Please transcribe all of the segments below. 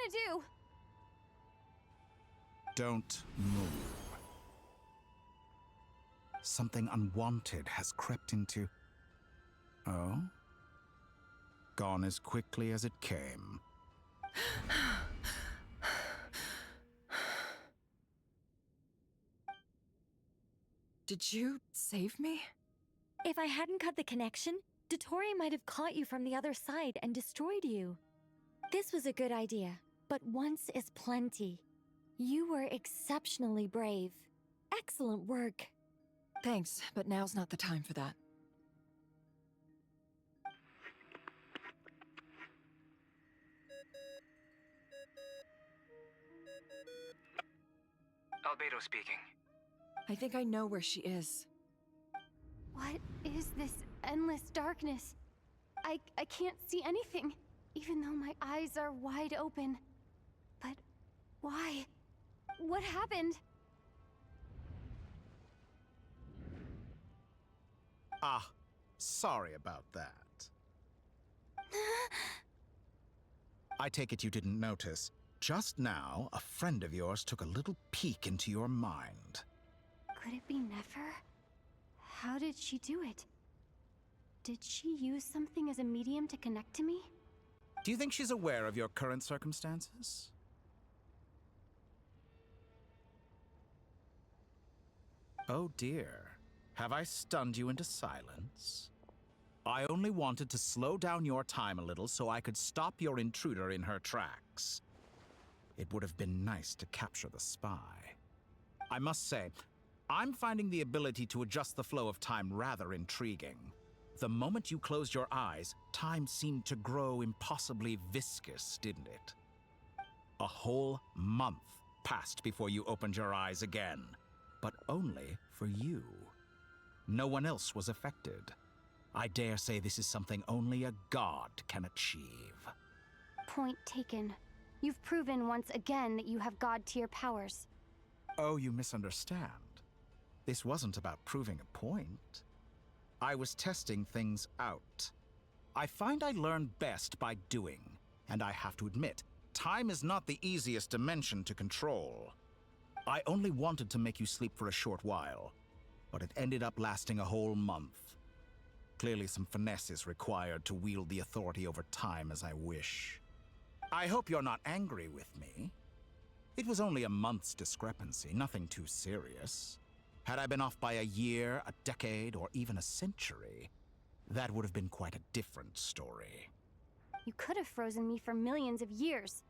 gonna do? Don't move. Something unwanted has crept into... Oh? Gone as quickly as it came. Did you save me? If I hadn't cut the connection, Dottore might have caught you from the other side and destroyed you. This was a good idea, but once is plenty. You were exceptionally brave. Excellent work. Thanks, but now's not the time for that. Albedo speaking. I think I know where she is. What is this endless darkness? I can't see anything, even though my eyes are wide open. But why? What happened? Ah, sorry about that. I take it you didn't notice. Just now, a friend of yours took a little peek into your mind. Could it be Nefer? How did she do it? Did she use something as a medium to connect to me? Do you think she's aware of your current circumstances? Oh dear. Have I stunned you into silence? I only wanted to slow down your time a little so I could stop your intruder in her tracks. It would have been nice to capture the spy. I must say, I'm finding the ability to adjust the flow of time rather intriguing. The moment you closed your eyes, time seemed to grow impossibly viscous, didn't it? A whole month passed before you opened your eyes again, but only for you. No one else was affected. I dare say this is something only a god can achieve. Point taken. You've proven once again that you have god-tier powers. Oh, you misunderstand. This wasn't about proving a point. I was testing things out. I find I learn best by doing, and I have to admit, time is not the easiest dimension to control. I only wanted to make you sleep for a short while, but it ended up lasting a whole month. Clearly some finesse is required to wield the authority over time as I wish. I hope you're not angry with me. It was only a month's discrepancy, nothing too serious. Had I been off by a year, a decade, or even a century, that would have been quite a different story. You could have frozen me for millions of years.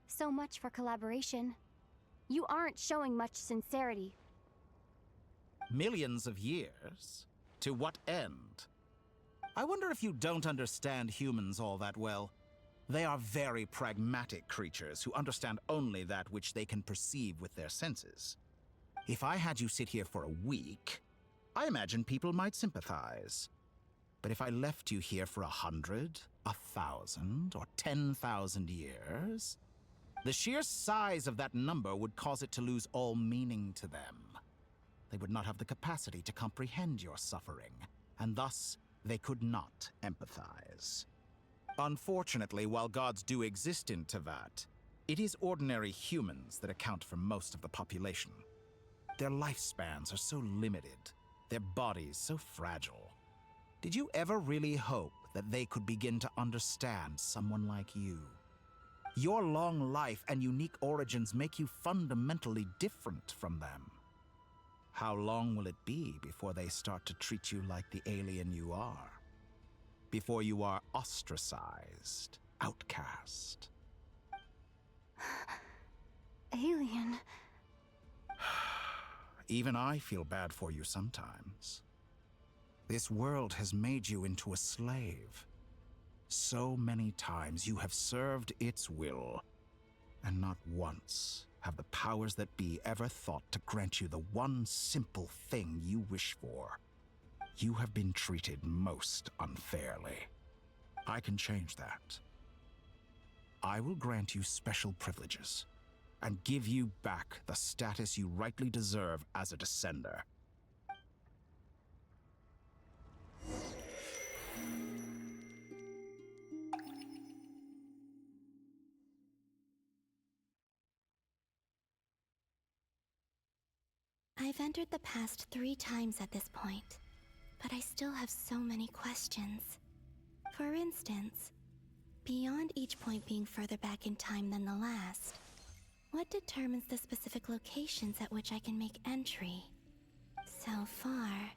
So much for collaboration. You aren't showing much sincerity. Millions of years? To what end? I wonder if you don't understand humans all that well. They are very pragmatic creatures who understand only that which they can perceive with their senses. If I had you sit here for a week, I imagine people might sympathize. But if I left you here for 100, 1,000, or 10,000 years, the sheer size of that number would cause it to lose all meaning to them. They would not have the capacity to comprehend your suffering, and thus they could not empathize. Unfortunately, while gods do exist in Tevat, it is ordinary humans that account for most of the population. Their lifespans are so limited, their bodies so fragile. Did you ever really hope that they could begin to understand someone like you? Your long life and unique origins make you fundamentally different from them. How long will it be before they start to treat you like the alien you are? Before you are ostracized, outcast? Alien. Even I feel bad for you sometimes. This world has made you into a slave. So many times you have served its will, and not once have the powers that be ever thought to grant you the one simple thing you wish for. You have been treated most unfairly. I can change that. I will grant you special privileges and give you back the status you rightly deserve as a descender. I've entered the past 3 times at this point, but I still have so many questions. For instance, beyond each point being further back in time than the last, what determines the specific locations at which I can make entry? So far,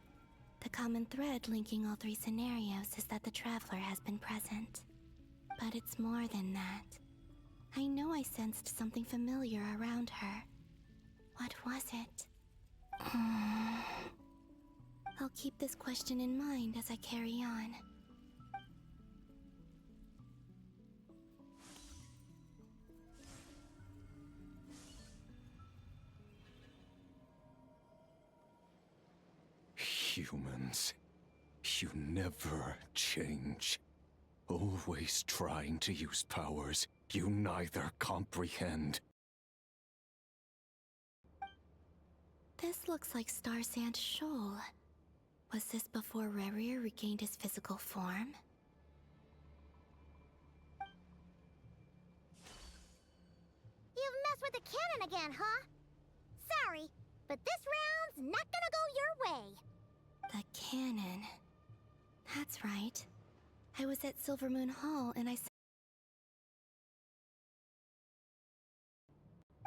the common thread linking all 3 scenarios is that the Traveler has been present. But it's more than that. I know I sensed something familiar around her. What was it? I'll keep this question in mind as I carry on. Humans, you never change. Always trying to use powers you neither comprehend. This looks like Star Sand Shoal. Was this before Rerir regained his physical form? You've messed with the cannon again, huh? Sorry, but this round's not gonna go your way. The cannon. That's right. I was at Silver Moon Hall and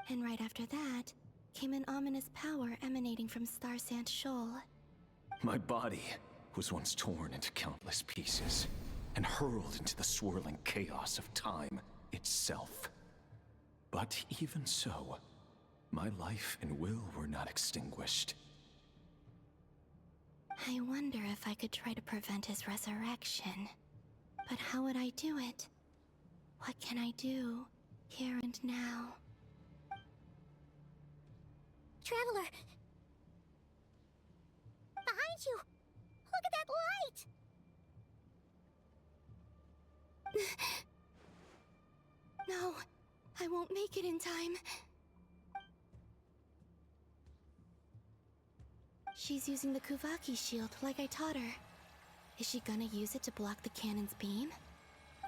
And right after that, came an ominous power emanating from Star Sand Shoal. My body was once torn into countless pieces and hurled into the swirling chaos of time itself. But even so, my life and will were not extinguished. I wonder if I could try to prevent his resurrection. But how would I do it? What can I do, here and now? Traveler! Behind you! Look at that light! No, I won't make it in time. She's using the Kuvaki shield like I taught her. Is she gonna use it to block the cannon's beam?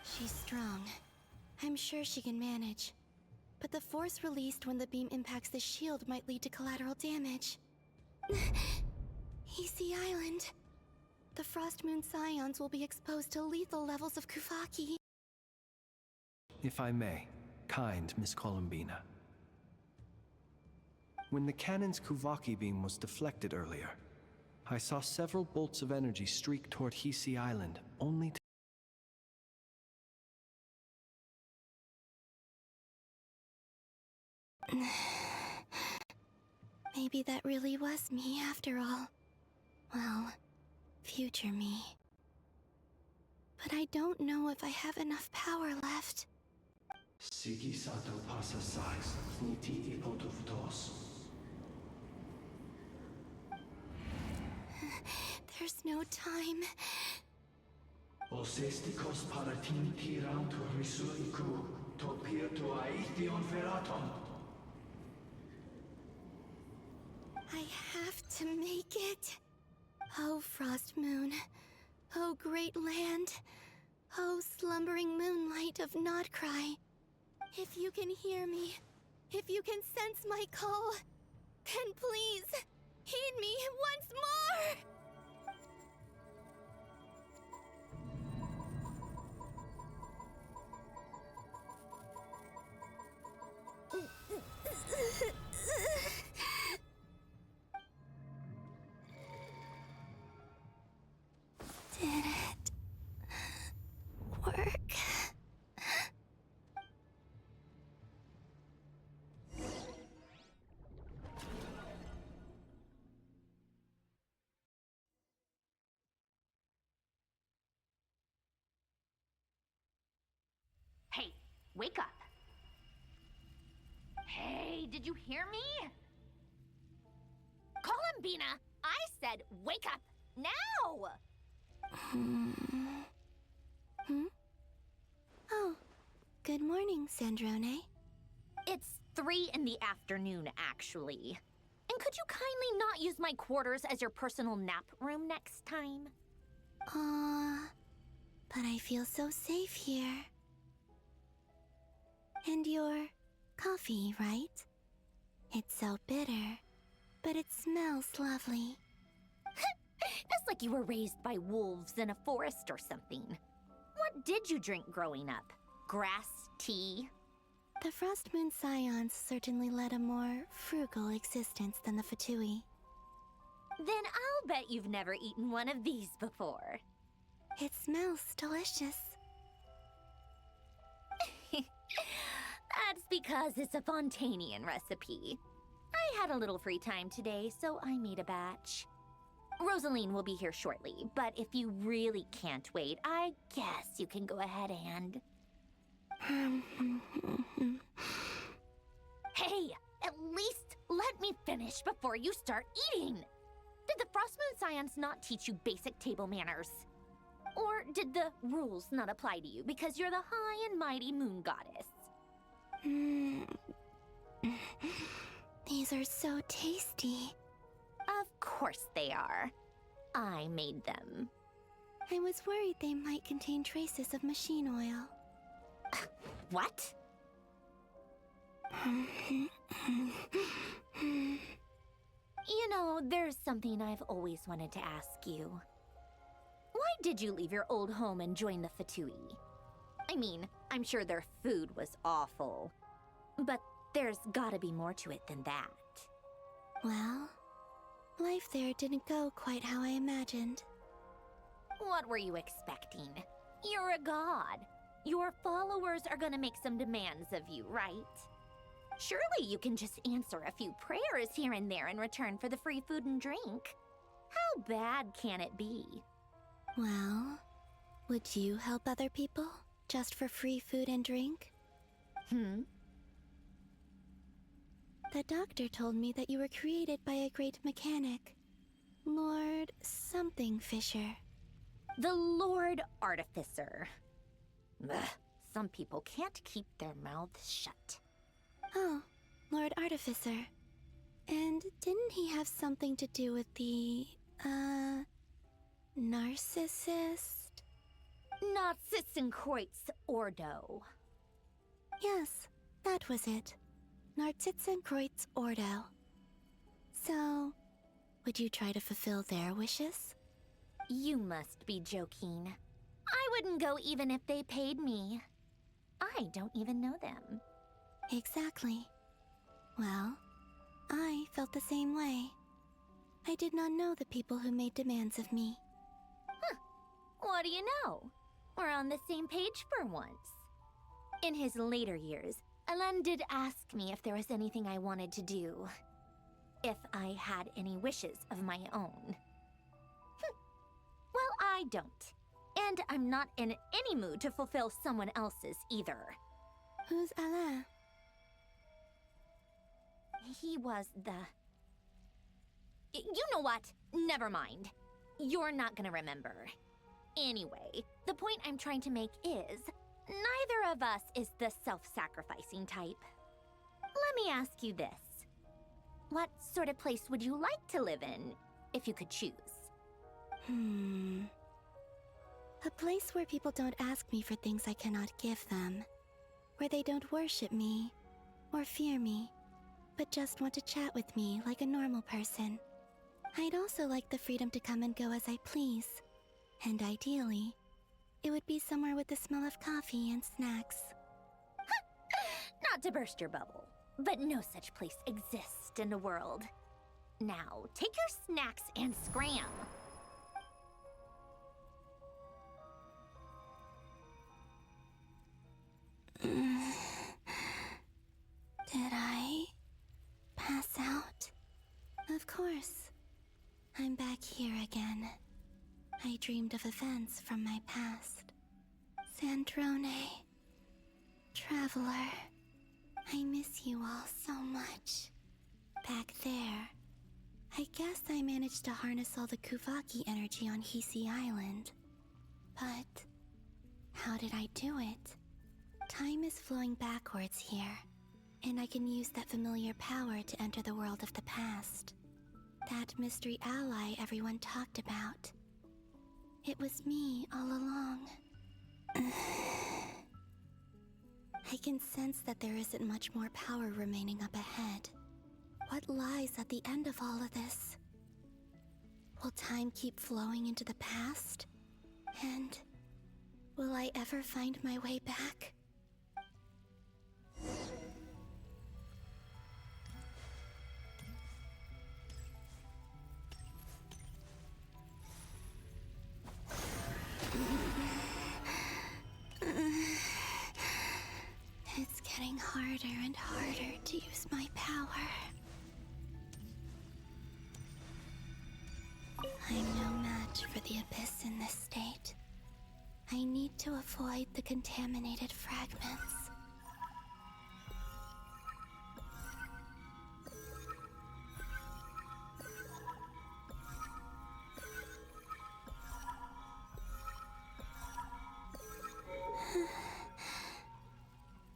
She's strong. I'm sure she can manage. But the force released when the beam impacts the shield might lead to collateral damage. Easy Island. The Frost Moon Scions will be exposed to lethal levels of Kuvaki. If I may, kind Miss Colombina. When the cannon's Kuvaki beam was deflected earlier, I saw several bolts of energy streak toward Easy Island, only to... Maybe that really was me after all. Well, future me. But I don't know if I have enough power left. Sigi sato pasa sais, niti ipotuvtos. There's no time. Osestikos paratin tirantur risuiku, to pirto aithion feraton. I have to make it. Oh, Frost Moon. Oh, great land. Oh, slumbering moonlight of Nodcry. If you can hear me, if you can sense my call, then please, heed me once more! Did it work? Hey, wake up. Hey, did you hear me? Colombina! I said wake up! Now! Oh, good morning, Sandrone. It's 3 in the afternoon, actually. And could you kindly not use my quarters as your personal nap room next time? But I feel so safe here. And your coffee, right? It's so bitter. but it smells lovely. It's like you were raised by wolves in a forest or something. What did you drink growing up? Grass tea? The Frost Moon Scions certainly led a more frugal existence than the Fatui. Then I'll bet you've never eaten one of these before. It smells delicious. That's because it's a Fontanian recipe. I had a little free time today, so I made a batch. Rosaline will be here shortly, but if you really can't wait, I guess you can go ahead and... Hey, at least let me finish before you start eating! Did the Frost Moon Scions not teach you basic table manners? Or did the rules not apply to you because you're the high and mighty moon goddess? These are so tasty. Of course they are. I made them. I was worried they might contain traces of machine oil. What? You know, there's something I've always wanted to ask you. Why did you leave your old home and join the Fatui? I mean, I'm sure their food was awful, but there's gotta be more to it than that. Well, life there didn't go quite how I imagined. What were you expecting? You're a god. Your followers are gonna make some demands of you, right? Surely you can just answer a few prayers here and there in return for the free food and drink. How bad can it be? Well, would you help other people just for free food and drink? The doctor told me that you were created by a great mechanic, Lord something Fisher. The Lord Artificer. Ugh, some people can't keep their mouths shut. Oh, Lord Artificer. And didn't he have something to do with the, narcissist? Narcissenkreuz Ordo. Yes, that was it. Narcissenkreuz Ordo. So, would you try to fulfill their wishes? You must be joking. I wouldn't go even if they paid me. I don't even know them. Exactly. Well, I felt the same way. I did not know the people who made demands of me. What do you know? We're on the same page for once. In his later years, Alan did ask me if there was anything I wanted to do. If I had any wishes of my own. Well, I don't. And I'm not in any mood to fulfill someone else's either. Who's Alain? He was the... You know what? Never mind. You're not gonna remember. Anyway, the point I'm trying to make is, neither of us is the self-sacrificing type. Let me ask you this. What sort of place would you like to live in, if you could choose? A place where people don't ask me for things I cannot give them. Where they don't worship me, or fear me, but just want to chat with me like a normal person. I'd also like the freedom to come and go as I please. And ideally, it would be somewhere with the smell of coffee and snacks. Not to burst your bubble, but no such place exists in the world. Now, take your snacks and scram. Did I pass out? Of course. I'm back here again. I dreamed of events from my past. Sandrone. Traveler. I miss you all so much. Back there. I guess I managed to harness all the Kuvaki energy on Hisi Island. But how did I do it? Time is flowing backwards here, and I can use that familiar power to enter the world of the past. That mystery ally everyone talked about. It was me all along. I can sense that there isn't much more power remaining up ahead. what lies at the end of all of this? Will time keep flowing into the past? And will I ever find my way back? It's getting harder and harder to use my power. I'm no match for the Abyss in this state. I need to avoid the contaminated fragments.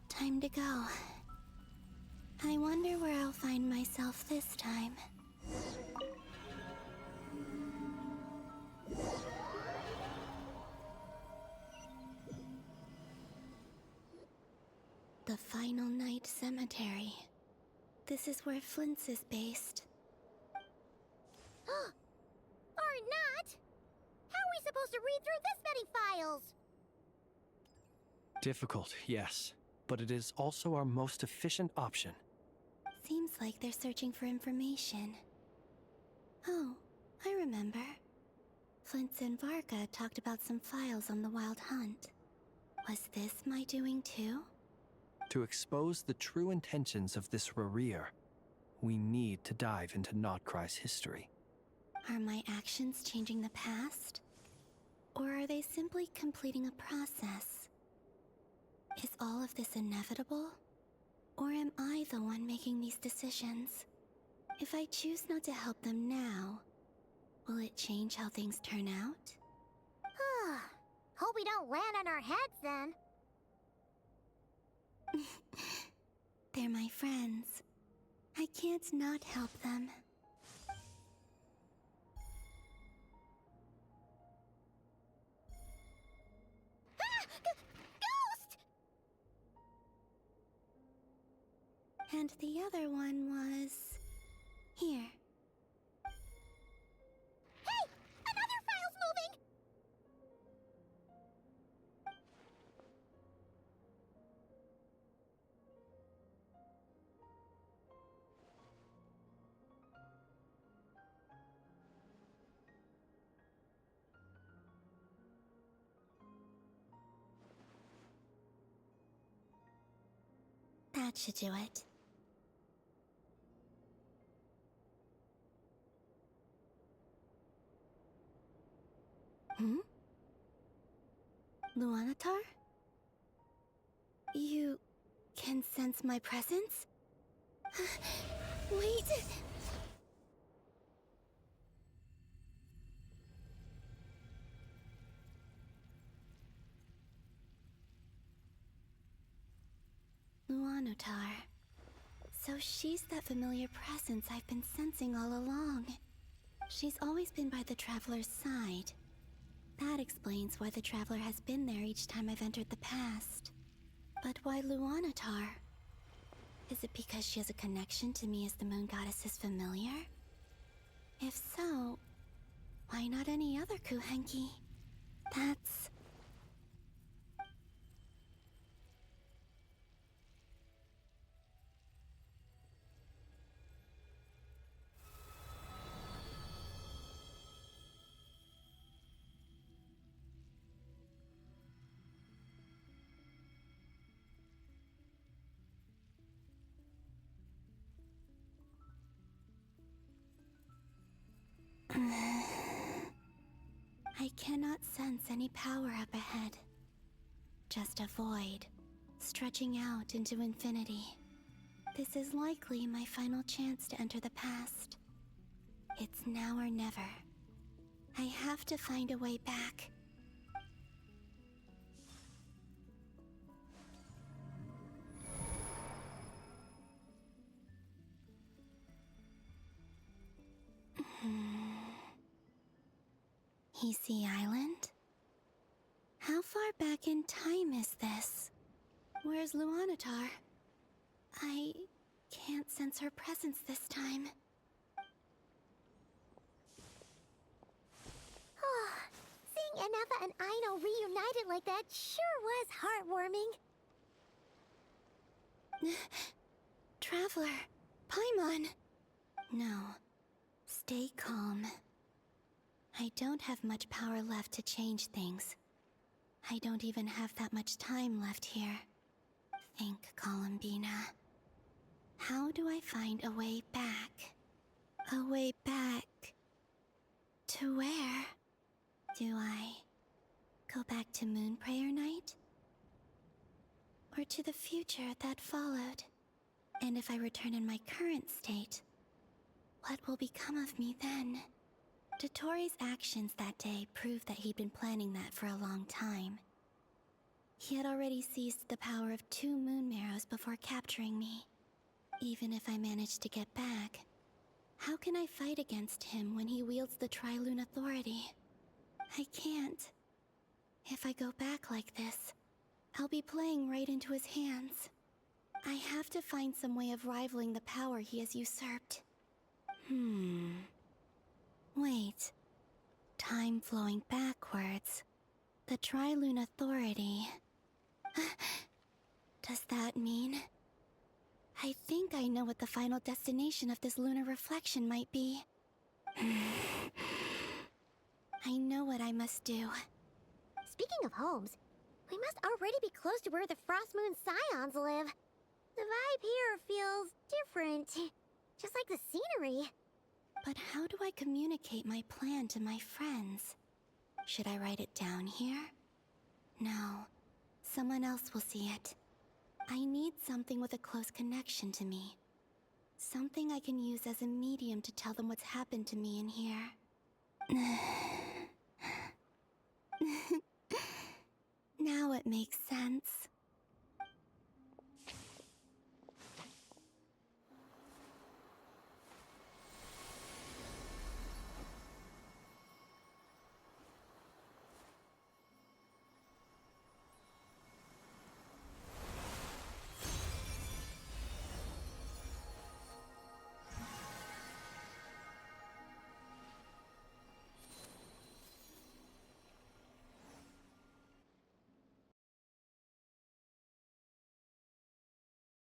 Time to go. I wonder where I'll find myself this time. The Final Night Cemetery. This is where Flint's is based. Or not! How are we supposed to read through this many files? Difficult, yes, but it is also our most efficient option. Seems like they're searching for information. Oh, I remember. Flint's and Varga talked about some files on the Wild Hunt. Was this my doing too? To expose the true intentions of this Rereer, we need to dive into Notcry's history. Are my actions changing the past? Or are they simply completing a process? Is all of this inevitable? Or am I the one making these decisions? If I choose not to help them now, will it change how things turn out? Hope we don't land on our heads then. They're my friends. I can't not help them. Ghost! And the other one was... here. Hey! Another file's moving! That should do it. Luanatar? You can sense my presence? Wait! Luanatar. So she's that familiar presence I've been sensing all along. She's always been by the Traveler's side. That explains why the Traveler has been there each time I've entered the past. But why Luanatar? Is it because she has a connection to me as the Moon Goddess's familiar? If so, why not any other Kuhenki? That's... I cannot sense any power up ahead. Just a void, stretching out into infinity. This is likely my final chance to enter the past. It's now or never. I have to find a way back. Hisi Island? How far back in time is this? Where's Luanatar? I Can't sense her presence this time. Oh, seeing Nefer and Aino reunited like that sure was heartwarming. Traveler, Paimon. No. Stay calm. I don't have much power left to change things. I don't even have that much time left here. Think, Colombina. How do I find a way back? A way back... to where? Do I go back to Moon Prayer Night? Or to the future that followed? And if I return in my current state, what will become of me then? Dottore's actions that day proved that he'd been planning that for a long time. He had already seized the power of 2 moon marrows before capturing me. Even if I managed to get back, how can I fight against him when he wields the Tri-Lune Authority? I can't. If I go back like this, I'll be playing right into his hands. I have to find some way of rivaling the power he has usurped. Wait. Time flowing backwards. The Tri-Lune Authority. Does that mean... I think I know what the final destination of this lunar reflection might be. I know what I must do. Speaking of homes, we must already be close to where the Frost Moon Scions live. The vibe here feels different, just like the scenery. But how do I communicate my plan to my friends? Should I write it down here? No. Someone else will see it. I need something with a close connection to me. Something I can use as a medium to tell them what's happened to me in here. Now it makes sense.